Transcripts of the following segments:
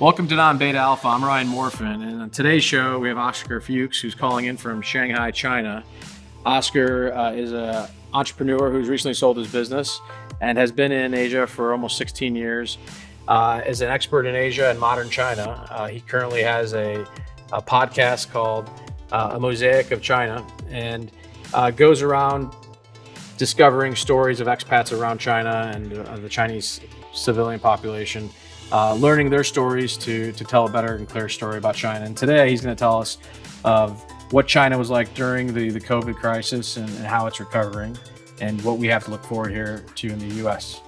Welcome to Non-Beta Alpha. I'm Ryan Morfin, and on today's show we have Oscar Fuchs, who's calling in from Shanghai, China. Oscar is an entrepreneur who's recently sold his business and has been in Asia for almost 16 years. Is an expert in Asia and modern China. He currently has a podcast called A Mosaic of China, and goes around discovering stories of expats around China and the Chinese civilian population, learning their stories to tell a better and clearer story about China. And today he's going to tell us of what China was like during the COVID crisis and how it's recovering and what we have to look forward here to in the US.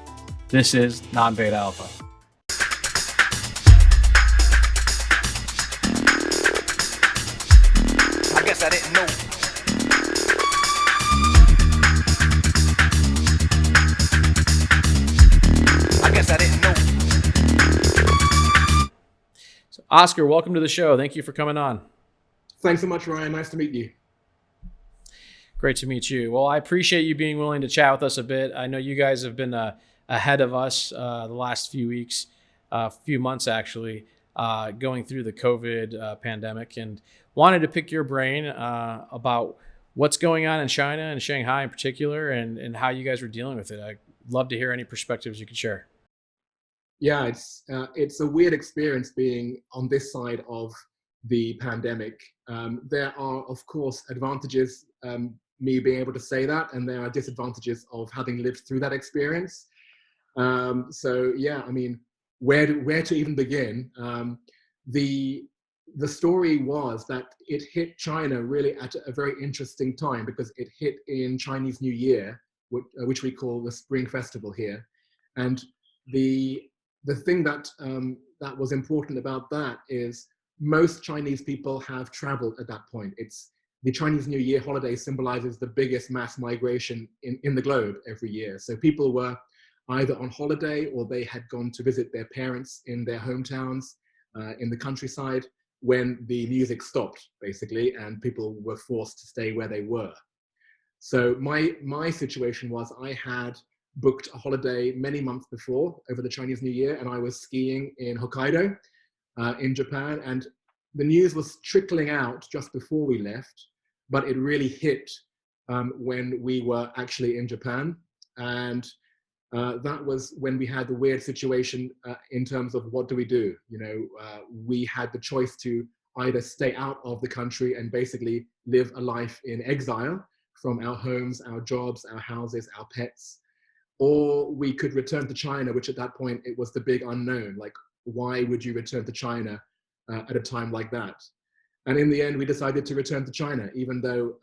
This is Non-Beta Alpha. I guess I didn't know. I guess I didn't know. So Oscar, welcome to the show. Thank you for coming on. Thanks so much, Ryan. Nice to meet you. Great to meet you. Well, I appreciate you being willing to chat with us a bit. I know you guys have been ahead of us the last few weeks, few months actually, going through the COVID pandemic, and wanted to pick your brain about what's going on in China and Shanghai in particular, and how you guys were dealing with it. I'd love to hear any perspectives you could share. Yeah, it's a weird experience being on this side of the pandemic. There are, of course, advantages, me being able to say that, and there are disadvantages of having lived through that experience. So yeah, I mean, where to even begin? The story was that it hit China really at a very interesting time because it hit in Chinese New Year, which we call the Spring Festival here, and the thing that that was important about that is most Chinese people have traveled at that point. It's the Chinese New Year holiday symbolizes the biggest mass migration in the globe every year. So people were either on holiday or they had gone to visit their parents in their hometowns in the countryside when the music stopped, basically, and people were forced to stay where they were. So my situation was I had booked a holiday many months before over the Chinese New Year, and I was skiing in Hokkaido in Japan, and the news was trickling out just before we left, but it really hit when we were actually in Japan, and that was when we had the weird situation in terms of what do we do. You know, we had the choice to either stay out of the country and basically live a life in exile from our homes, our jobs, our houses, our pets, or we could return to China, which at that point, it was the big unknown. Like, why would you return to China at a time like that? And in the end, we decided to return to China, even though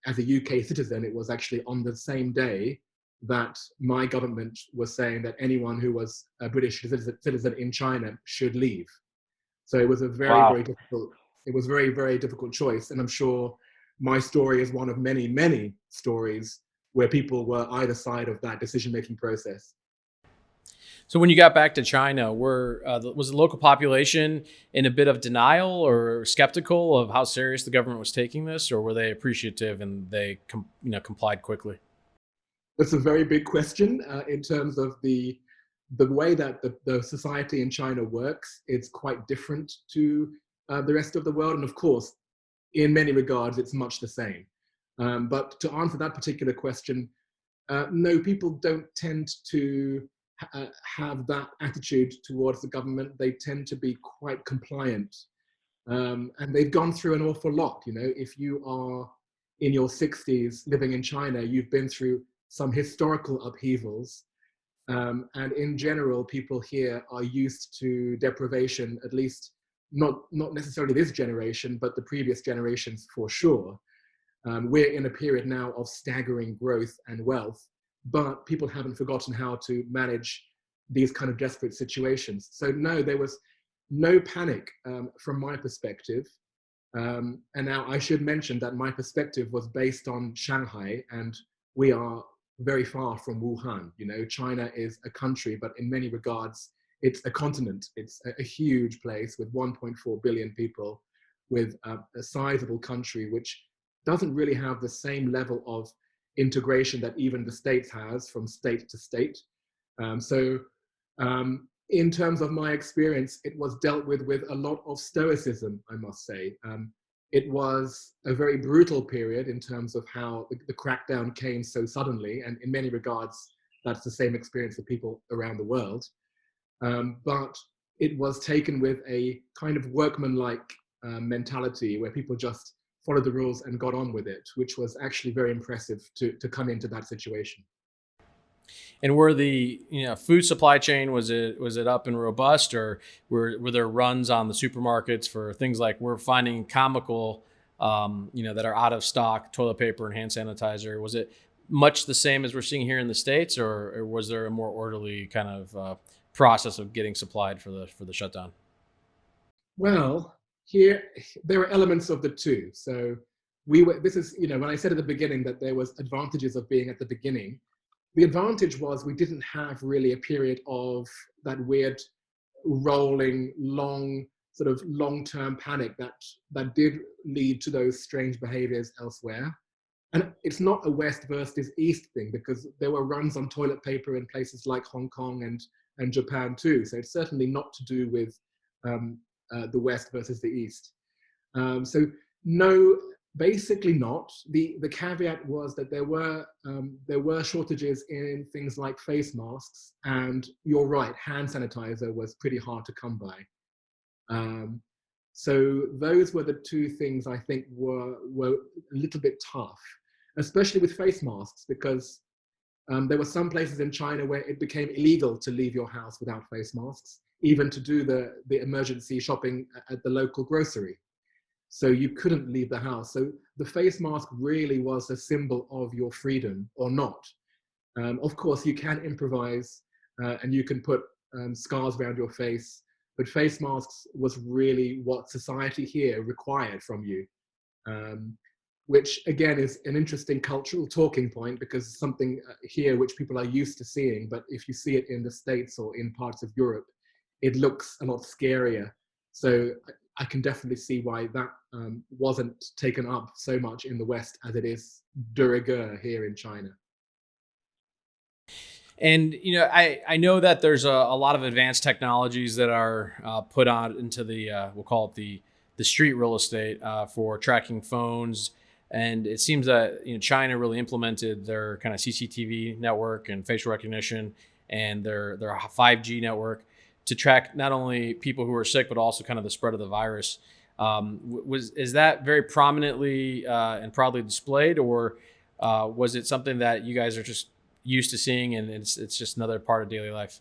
as a UK citizen, it was actually on the same day that my government was saying that anyone who was a British citizen in China should leave. So it was a very, Wow. very difficult, it was very, very difficult choice. And I'm sure my story is one of many, many stories where people were either side of that decision-making process. So when you got back to China, was the local population in a bit of denial or skeptical of how serious the government was taking this, or were they appreciative and they complied quickly? That's a very big question in terms of the way that the society in China works. It's quite different to the rest of the world, and of course, in many regards, it's much the same. But to answer that particular question, no, people don't tend to have that attitude towards the government. They tend to be quite compliant. And they've gone through an awful lot. You know, if you are in your 60s living in China, you've been through some historical upheavals. And in general, people here are used to deprivation, at least not necessarily this generation, but the previous generations for sure. We're in a period now of staggering growth and wealth, but people haven't forgotten how to manage these kind of desperate situations. So no, there was no panic from my perspective. And now I should mention that my perspective was based on Shanghai, and we are very far from Wuhan. You know, China is a country, but in many regards, it's a continent. It's a huge place with 1.4 billion people, with a sizable country, which doesn't really have the same level of integration that even the States has from state to state. So in terms of my experience, it was dealt with a lot of stoicism, I must say. It was a very brutal period in terms of how the crackdown came so suddenly, and in many regards, that's the same experience for people around the world. But it was taken with a kind of workmanlike mentality where people just followed the rules and got on with it, which was actually very impressive to come into that situation. And were the food supply chain, was it up and robust, or were there runs on the supermarkets for things like we're finding comical, that are out of stock toilet paper and hand sanitizer? Was it much the same as we're seeing here in the States, or was there a more orderly kind of process of getting supplied for the shutdown? Well, here there are elements of the two. So we were. This is when I said at the beginning that there was advantages of being at the beginning. The advantage was we didn't have really a period of that weird rolling long-term panic that did lead to those strange behaviors elsewhere. And it's not a West versus East thing, because there were runs on toilet paper in places like Hong Kong and Japan too. So it's certainly not to do with the West versus the East. So no, basically not. The caveat was that there were shortages in things like face masks, and you're right, hand sanitizer was pretty hard to come by. So those were the two things I think were a little bit tough, especially with face masks, because there were some places in China where it became illegal to leave your house without face masks, even to do the emergency shopping at the local grocery. So you couldn't leave the house. So the face mask really was a symbol of your freedom or not. Of course, you can improvise and you can put scarves around your face, but face masks was really what society here required from you, which again is an interesting cultural talking point, because something here which people are used to seeing, but if you see it in the States or in parts of Europe, it looks a lot scarier. So I can definitely see why that wasn't taken up so much in the West as it is de rigueur here in China. And I know that there's a lot of advanced technologies that are put out into the we'll call it the street real estate for tracking phones, and it seems that China really implemented their kind of CCTV network and facial recognition and their 5G network to track not only people who are sick but also kind of the spread of the virus. Is that very prominently and proudly displayed, or was it something that you guys are just used to seeing and it's just another part of daily life?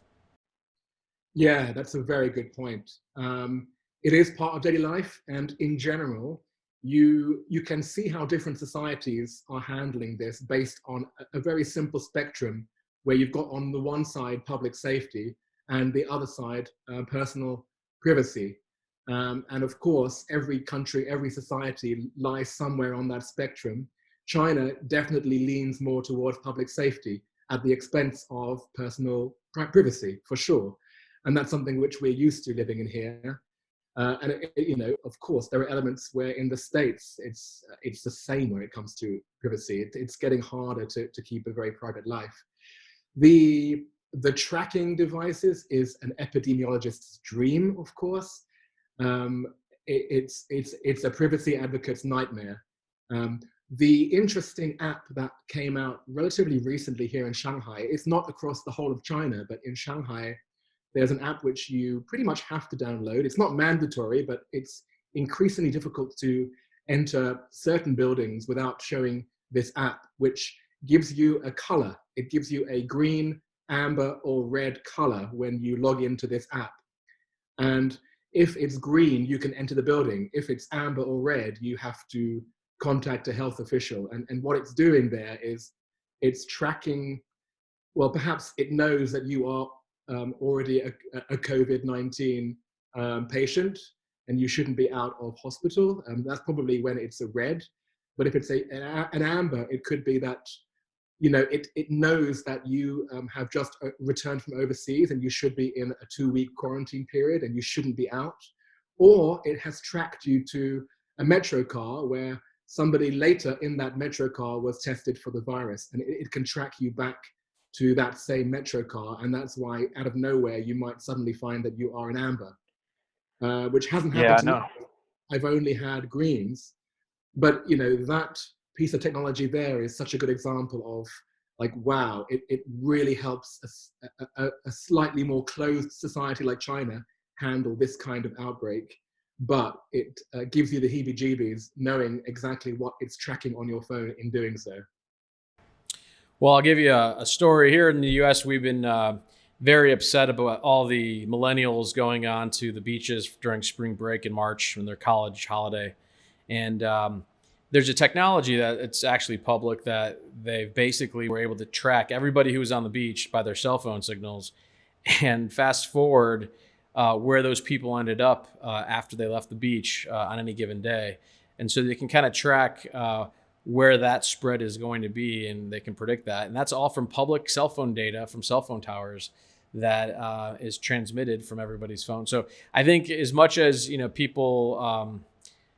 Yeah, that's a very good point. It is part of daily life, and in general, you can see how different societies are handling this based on a very simple spectrum, where you've got on the one side public safety and the other side personal privacy. And of course, every country, every society lies somewhere on that spectrum. China definitely leans more towards public safety at the expense of personal privacy, for sure. And that's something which we're used to living in here. Of course, there are elements where in the States, it's the same when it comes to privacy. It's getting harder to keep a very private life. The tracking devices is an epidemiologist's dream, of course. It's a privacy advocate's nightmare. The interesting app that came out relatively recently here in Shanghai, it's not across the whole of China, but in Shanghai, there's an app which you pretty much have to download. It's not mandatory, but it's increasingly difficult to enter certain buildings without showing this app, which gives you a color. It gives you a green, amber, or red color when you log into this app. And if it's green, you can enter the building. If it's amber or red, you have to contact a health official. And what it's doing there is it's tracking, well, perhaps it knows that you are already a COVID-19 patient and you shouldn't be out of hospital. That's probably when it's a red. But if it's an amber, it could be that it knows that you have just returned from overseas and you should be in a 2-week quarantine period and you shouldn't be out. Or it has tracked you to a metro car where somebody later in that metro car was tested for the virus, and it can track you back to that same metro car, and that's why out of nowhere you might suddenly find that you are in amber, which hasn't Yeah, happened I to me. know. I've only had greens, but you know, that piece of technology there is such a good example of like, wow, it really helps a slightly more closed society like China handle this kind of outbreak, but it gives you the heebie-jeebies knowing exactly what it's tracking on your phone in doing so. Well, I'll give you a story. Here in the U.S., we've been very upset about all the millennials going on to the beaches during spring break in March when their college holiday. And there's a technology that it's actually public that they basically were able to track everybody who was on the beach by their cell phone signals and fast forward where those people ended up after they left the beach on any given day. And so they can kind of track where that spread is going to be, and they can predict that. And that's all from public cell phone data from cell phone towers that is transmitted from everybody's phone. So I think as much as people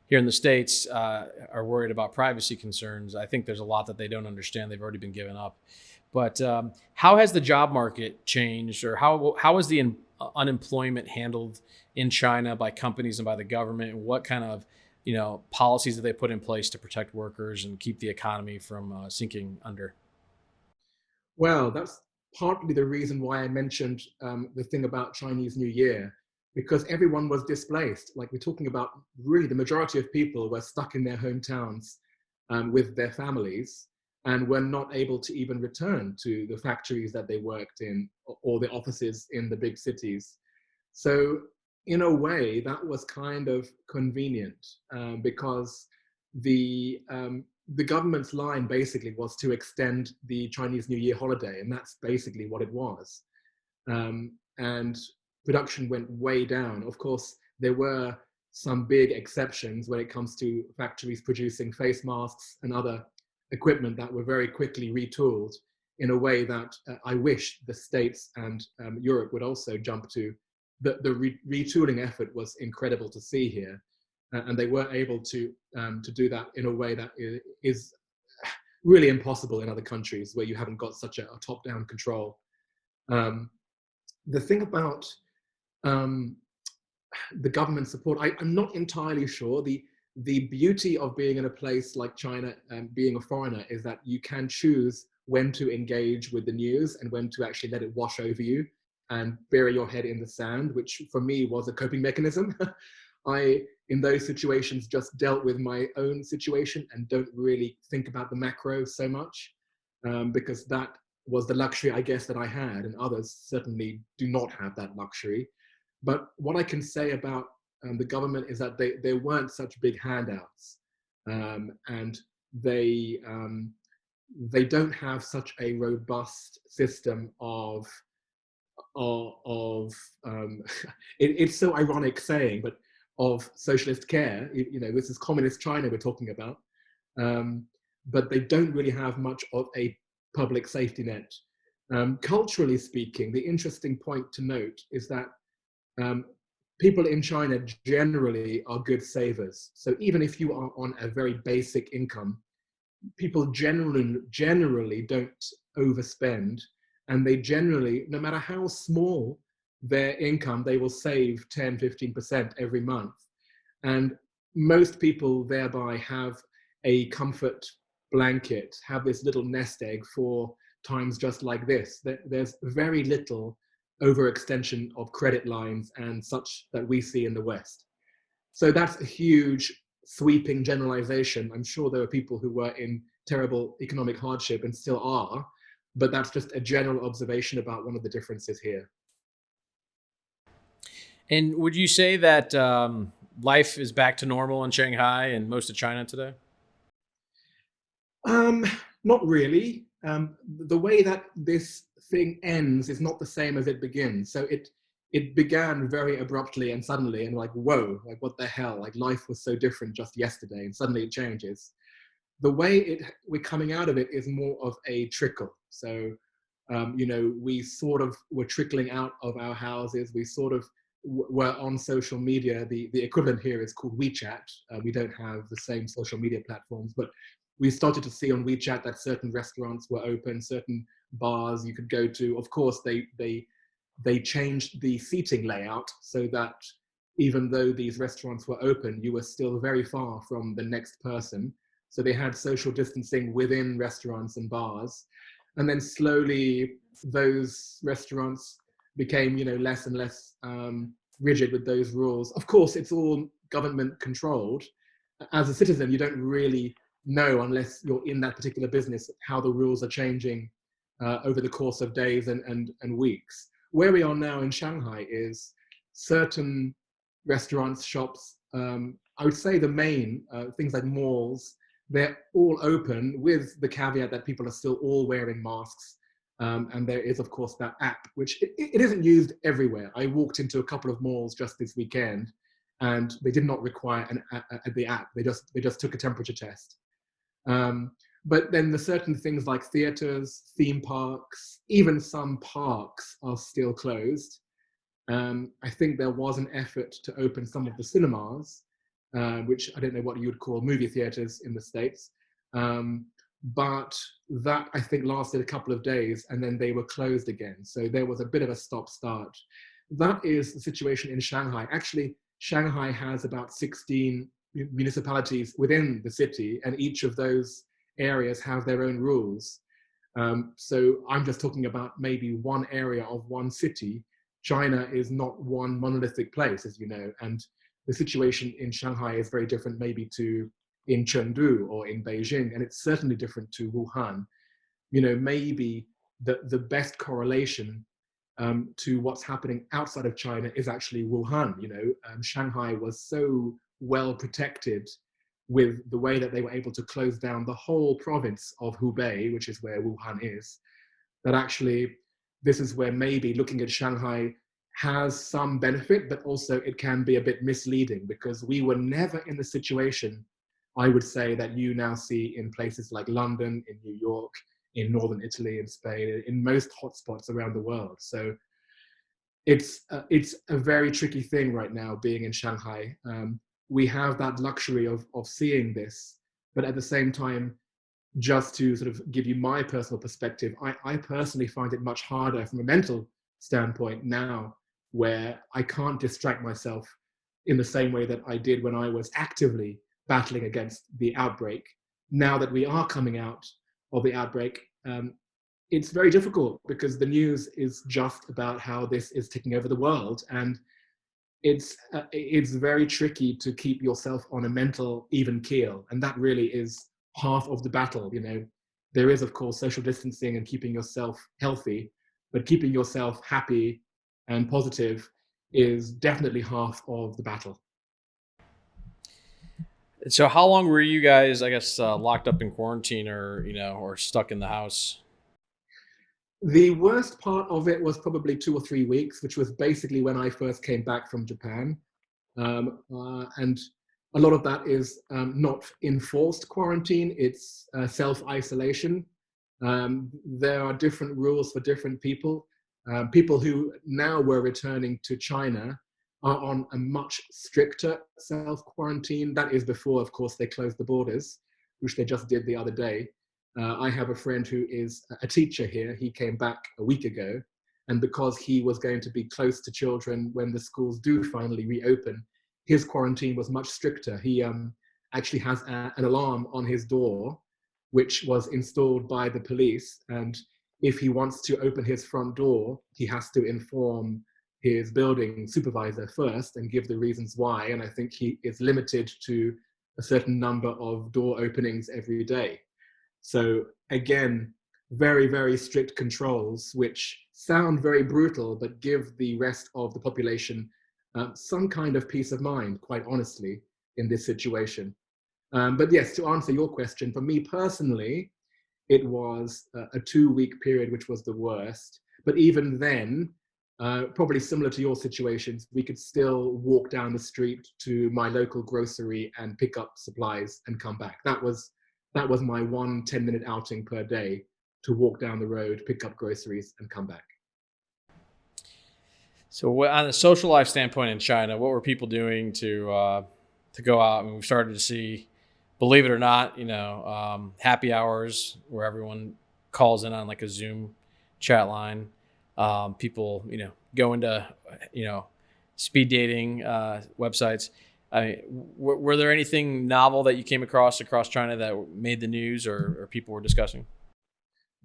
here in the States are worried about privacy concerns, I think there's a lot that they don't understand. They've already been given up. But how has the job market changed, or how is the unemployment handled in China by companies and by the government? And what kind of policies that they put in place to protect workers and keep the economy from sinking under? Well, that's partly the reason why I mentioned the thing about Chinese New Year, because everyone was displaced. Like, we're talking about really the majority of people were stuck in their hometowns with their families and were not able to even return to the factories that they worked in or the offices in the big cities. So in a way, that was kind of convenient because the government's line basically was to extend the Chinese New Year holiday, and that's basically what it was. And production went way down. Of course, there were some big exceptions when it comes to factories producing face masks and other equipment that were very quickly retooled in a way that I wish the States and Europe would also jump to. The retooling effort was incredible to see here, and they were able to do that in a way that is really impossible in other countries where you haven't got such a top-down control. The thing about the government support, I'm not entirely sure. The beauty of being in a place like China and being a foreigner is that you can choose when to engage with the news and when to actually let it wash over you and bury your head in the sand, which for me was a coping mechanism. I, in those situations, just dealt with my own situation and don't really think about the macro so much, because that was the luxury, I guess, that I had, and others certainly do not have that luxury. But what I can say about the government is that they weren't such big handouts, and they don't have such a robust system of it's so ironic saying, but of socialist care. This is communist China we're talking about, but they don't really have much of a public safety net. Culturally speaking, the interesting point to note is that people in China generally are good savers. So even if you are on a very basic income, people generally don't overspend, and they generally, no matter how small their income, they will save 10-15% every month. And most people thereby have a comfort blanket, have this little nest egg for times just like this. There's very little overextension of credit lines and such that we see in the West. So that's a huge sweeping generalization. I'm sure there are people who were in terrible economic hardship and still are, but that's just a general observation about one of the differences here. And would you say that life is back to normal in Shanghai and most of China today? Um, Not really. The way that this thing ends is not the same as it begins. So it began very abruptly and suddenly, and like, whoa, like what the hell? Like, life was so different just yesterday, and suddenly it changes. The way we're coming out of it is more of a trickle. So we sort of were trickling out of our houses. We sort of were on social media. The equivalent here is called WeChat. We don't have the same social media platforms, but we started to see on WeChat that certain restaurants were open, certain bars you could go to. Of course, they changed the seating layout so that even though these restaurants were open, you were still very far from the next person. So they had social distancing within restaurants and bars. And then slowly those restaurants became, less and less rigid with those rules. Of course, it's all government controlled. As a citizen, you don't really know, unless you're in that particular business, how the rules are changing over the course of days and weeks. Where we are now in Shanghai is certain restaurants, shops, I would say the main things like malls, they're all open with the caveat that people are still all wearing masks. And there is, of course, that app, which it isn't used everywhere. I walked into a couple of malls just this weekend, and they did not require the app. They just took a temperature test. But then the certain things like theaters, theme parks, even some parks are still closed. I think there was an effort to open some of the cinemas, which I don't know what you would call movie theaters in the States. But that, I think, lasted a couple of days, and then they were closed again. So there was a bit of a stop-start. That is the situation in Shanghai. Actually, Shanghai has about 16 municipalities within the city, and each of those areas have their own rules. So I'm just talking about maybe one area of one city. China is not one monolithic place, as you know, and the situation in Shanghai is very different maybe to in Chengdu or in Beijing, and it's certainly different to Wuhan. Maybe the best correlation to what's happening outside of China is actually Wuhan. Shanghai was so well protected with the way that they were able to close down the whole province of Hubei, which is where Wuhan is, that actually this is where maybe looking at Shanghai has some benefit, but also it can be a bit misleading, because we were never in the situation, I would say, that you now see in places like London, in New York, in northern Italy, in Spain, in most hotspots around the world. So it's a very tricky thing right now being in Shanghai. We have that luxury of seeing this, but at the same time, just to sort of give you my personal perspective, I personally find it much harder from a mental standpoint now, where I can't distract myself in the same way that I did when I was actively battling against the outbreak. Now that we are coming out of the outbreak, it's very difficult, because the news is just about how this is taking over the world, and it's very tricky to keep yourself on a mental even keel, and that really is half of the battle. There is, of course, social distancing and keeping yourself healthy, but keeping yourself happy and positive is definitely half of the battle. So how long were you guys, I guess, locked up in quarantine, or stuck in the house? The worst part of it was probably 2 or 3 weeks, which was basically when I first came back from Japan. And a lot of that is not enforced quarantine, it's self-isolation. There are different rules for different people. People who now were returning to China are on a much stricter self-quarantine. That is before, of course, they closed the borders, which they just did the other day. I have a friend who is a teacher here. He came back a week ago, and because he was going to be close to children when the schools do finally reopen, his quarantine was much stricter. He actually has an alarm on his door, which was installed by the police. And if he wants to open his front door, he has to inform his building supervisor first and give the reasons why. And I think he is limited to a certain number of door openings every day. So again, very, very strict controls, which sound very brutal, but give the rest of the population some kind of peace of mind, quite honestly, in this situation. But yes, to answer your question, for me personally, it was a 2-week period, which was the worst. But even then, probably similar to your situations, we could still walk down the street to my local grocery and pick up supplies and come back. That was my 1 10-minute outing per day, to walk down the road, pick up groceries, and come back. So on a social life standpoint in China, what were people doing to go out? I mean, we started to see, believe it or not, happy hours where everyone calls in on like a Zoom chat line. People, go into, speed dating websites. I mean, were there anything novel that you came across China that made the news or people were discussing?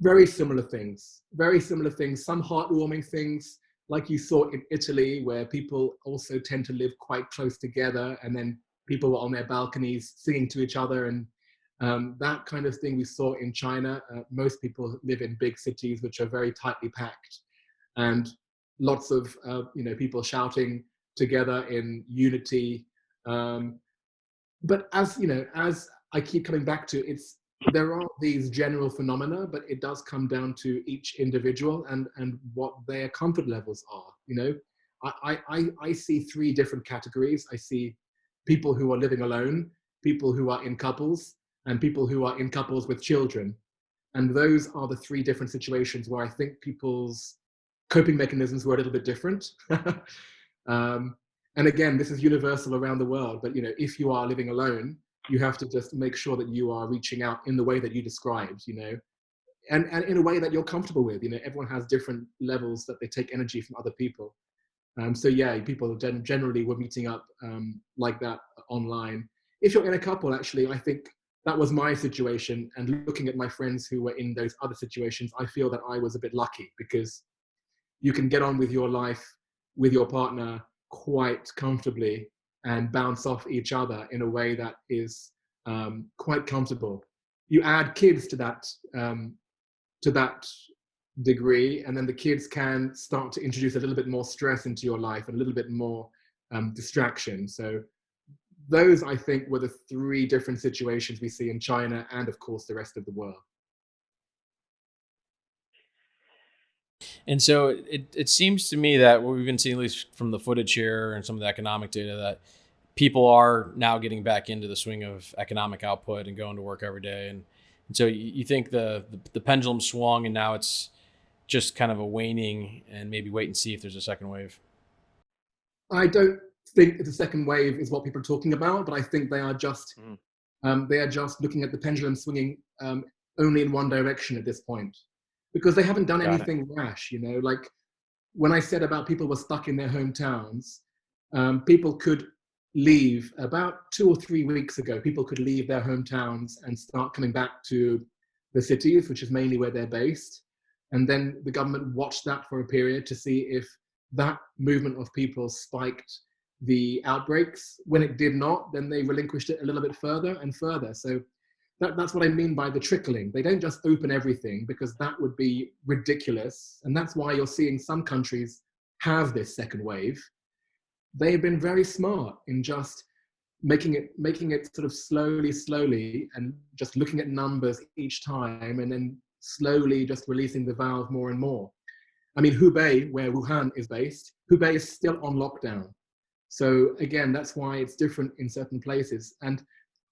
Very similar things, very similar things, some heartwarming things like you saw in Italy, where people also tend to live quite close together, and then people were on their balconies singing to each other, and that kind of thing we saw in China. Most people live in big cities which are very tightly packed, and lots of people shouting together in unity. Um, but as I keep coming back to, there are these general phenomena, but it does come down to each individual and what their comfort levels are. I see three different categories. I see people who are living alone, people who are in couples, and people who are in couples with children. And those are the three different situations where I think people's coping mechanisms were a little bit different. um, and again, this is universal around the world, but if you are living alone, you have to just make sure that you are reaching out in the way that you described, and in a way that you're comfortable with. Everyone has different levels that they take energy from other people. So yeah, people generally were meeting up like that online. If you're in a couple, actually, I think that was my situation. And looking at my friends who were in those other situations, I feel that I was a bit lucky, because you can get on with your life with your partner quite comfortably and bounce off each other in a way that is quite comfortable. You add kids to that degree, and then the kids can start to introduce a little bit more stress into your life and a little bit more distraction. So those, I think, were the three different situations we see in China and, of course, the rest of the world. And so it seems to me that what we've been seeing, at least from the footage here and some of the economic data, that people are now getting back into the swing of economic output and going to work every day. And so you think the pendulum swung and now it's just kind of a waning and maybe wait and see if there's a second wave? I don't think the second wave is what people are talking about, but I think they are just looking at the pendulum swinging only in one direction at this point, because they haven't done Got it. anything rash. Like when I said about people were stuck in their hometowns, people could leave about 2 or 3 weeks ago. People could leave their hometowns and start coming back to the cities, which is mainly where they're based. And then the government watched that for a period to see if that movement of people spiked the outbreaks. When it did not, then they relinquished it a little bit further and further. So that's what I mean by the trickling. They don't just open everything, because that would be ridiculous. And that's why you're seeing some countries have this second wave. They've been very smart in just making it sort of slowly, and just looking at numbers each time, and then slowly just releasing the valve more and more. I mean, Hubei, where Wuhan is based, Hubei is still on lockdown. So again, that's why it's different in certain places. And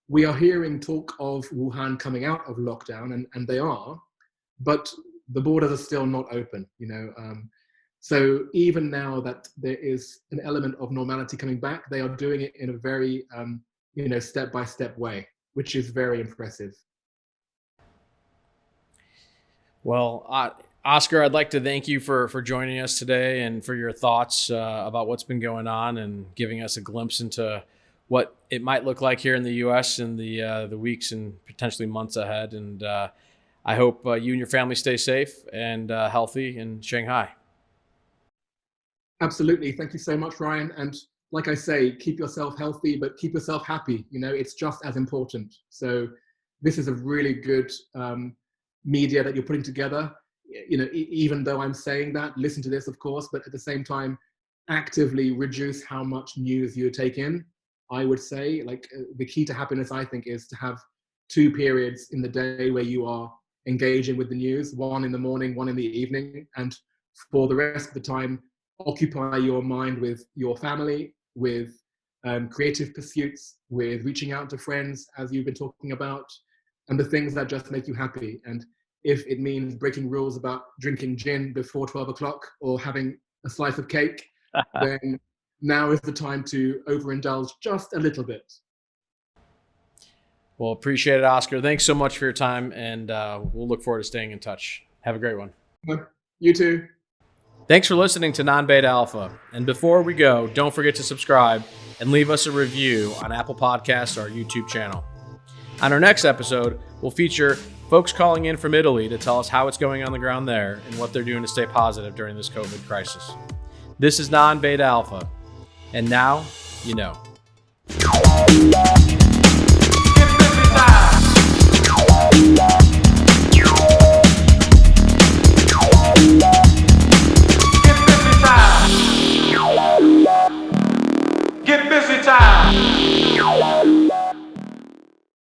we are hearing talk of Wuhan coming out of lockdown, and they are, but the borders are still not open. So even now that there is an element of normality coming back, they are doing it in a very step-by-step way, which is very impressive. Well, Oscar, I'd like to thank you for joining us today and for your thoughts about what's been going on and giving us a glimpse into what it might look like here in the U.S. in the weeks and potentially months ahead. And I hope you and your family stay safe and healthy in Shanghai. Absolutely. Thank you so much, Ryan. And like I say, keep yourself healthy, but keep yourself happy. It's just as important. So this is a really good media that you're putting together. Even though I'm saying that, listen to this, of course, but at the same time, actively reduce how much news you take in. I would say, the key to happiness, I think, is to have 2 periods in the day where you are engaging with the news, one in the morning, one in the evening, and for the rest of the time, occupy your mind with your family, with creative pursuits, with reaching out to friends, as you've been talking about, and the things that just make you happy. And if it means breaking rules about drinking gin before 12 o'clock or having a slice of cake, then now is the time to overindulge just a little bit. Well, appreciate it, Oscar. Thanks so much for your time, and we'll look forward to staying in touch. Have a great one. You too. Thanks for listening to Non-Beta Alpha. And before we go, don't forget to subscribe and leave us a review on Apple Podcasts or our YouTube channel. On our next episode, we'll feature folks calling in from Italy to tell us how it's going on the ground there and what they're doing to stay positive during this COVID crisis. This is Non-Beta Alpha. And now, you know.